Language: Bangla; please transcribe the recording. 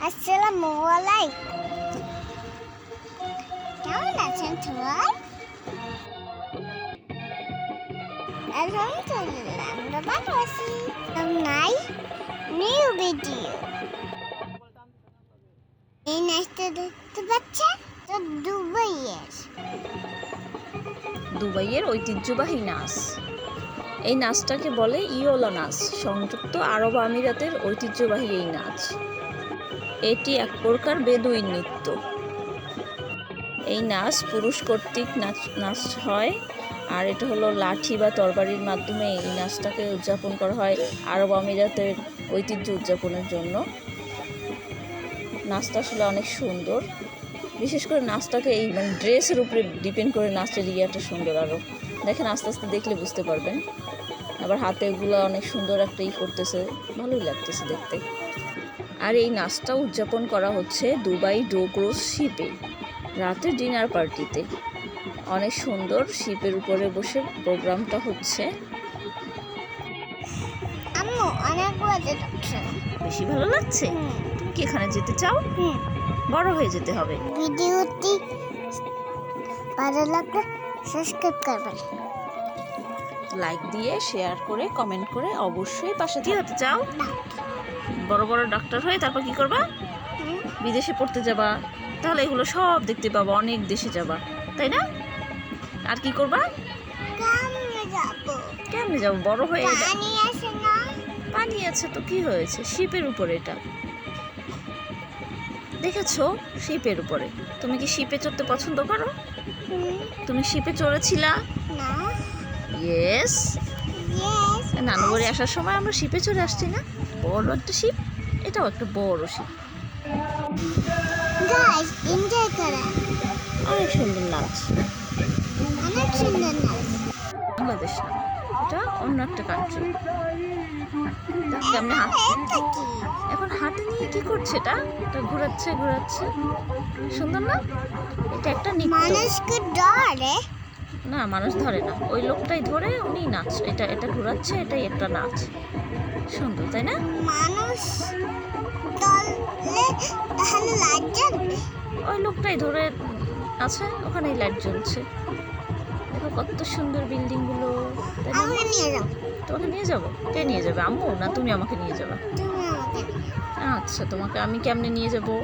আসসালামু আলাইকুম। কেমন আছেন সবাই? আলহামদুলিল্লাহ আমরা ভালো আছি। নাই নিউ ভিডিও এই নাচটা দেখতে পাচ্ছেন তো দুবাইয়ের ঐতিহ্যবাহী নাচ। এই নাচটাকে বলে ইয়োলা নাচ। সংযুক্ত আরব আমিরাতের ঐতিহ্যবাহী এই নাচ। এটি এক প্রকার বেদুইন নৃত্য। এই নাচ পুরুষ কর্তৃক নাচ হয়, আর এটা হলো লাঠি বা তরবারির মাধ্যমে এই নাচটাকে উদযাপন করা হয় আরব আমিরাতের ঐতিহ্য উদযাপনের জন্য। নাচটা আসলে অনেক সুন্দর। বিশেষ করে নাচটাকে এই ড্রেসের উপরে ডিপেন্ড করে নাচের ইয়েটা সুন্দর। আরও দেখেন, আস্তে আস্তে দেখলে বুঝতে পারবেন। আবার হাতে এগুলো অনেক সুন্দর একটা করতেছে, ভালোই লাগতেছে দেখতে। আর এই নাচটা উদযাপন করা হচ্ছে দুবাই ডো ক্রুজ শিপে রাতে ডিনার পার্টিতে। অনেক সুন্দর শিপের উপরে বসে প্রোগ্রামটা হচ্ছে। আম্মু অনেক মজা লাগছে। বেশি ভালো লাগছে? তুমি কি এখানে যেতে চাও? বড় হয়ে যেতে হবে। ভিডিওটি ভালো লাগলে সাবস্ক্রাইব করবেন, লাইক দিয়ে শেয়ার করে কমেন্ট করে অবশ্যই পাশে কি হতে চাও? বড় বড় ডাক্তার হয়ে তারপর কি করবা? বিদেশে পড়তে যাবা। তাহলে এগুলো সব দেখতে পাবো, অনেক দেশে যাবা, তাই না? আর কি করবা? কেমনে যাবো? বড় হয়ে পানি আছে তো কি হয়েছে? শিপের উপরে এটা দেখেছো, শিপের উপরে। তুমি কি শিপে চড়তে পছন্দ করো? তুমি শিপে চড়েছিলা? ইয়েস। নানু বাড়ি আসার সময় আমরা শিপে চড়ে আসছি না? বড় একটা শিপ, এটাও একটা বড় শিপ। গাইস এনজয় করেন। অনেক সুন্দর নাচ। অনেক সুন্দর নাচ। বাংলাদেশ না, এটা অন্য একটা কান্ট্রি। কেমনে এখন হাতে নিয়ে কি করছে? এটা ঘোরাচ্ছে ঘোরাচ্ছে, সুন্দর না? এটা একটা নৃত্য। মানুষকে ধরে না, মানুষ ধরে না, ওই লোকটাই ধরে, উনি নাচ। এটা ঘোরাচ্ছে, এটাই একটা নাচ। সুন্দর, তাই না? মানুষ ধরলে তাহলে লাইট জ্বলবে। ওই লোকটাই ধরে আছে, ওখানেই লাইট জ্বলছে। দেখো কত সুন্দর বিল্ডিং গুলো। আমাকে নিয়ে যাও। তোমাকে নিয়ে যাবো? কে নিয়ে যাবে? আম্মু না তুমি আমাকে নিয়ে যাবে? তুমি আমাকে আচ্ছা, তোমাকে আমি কেমনে নিয়ে যাবো?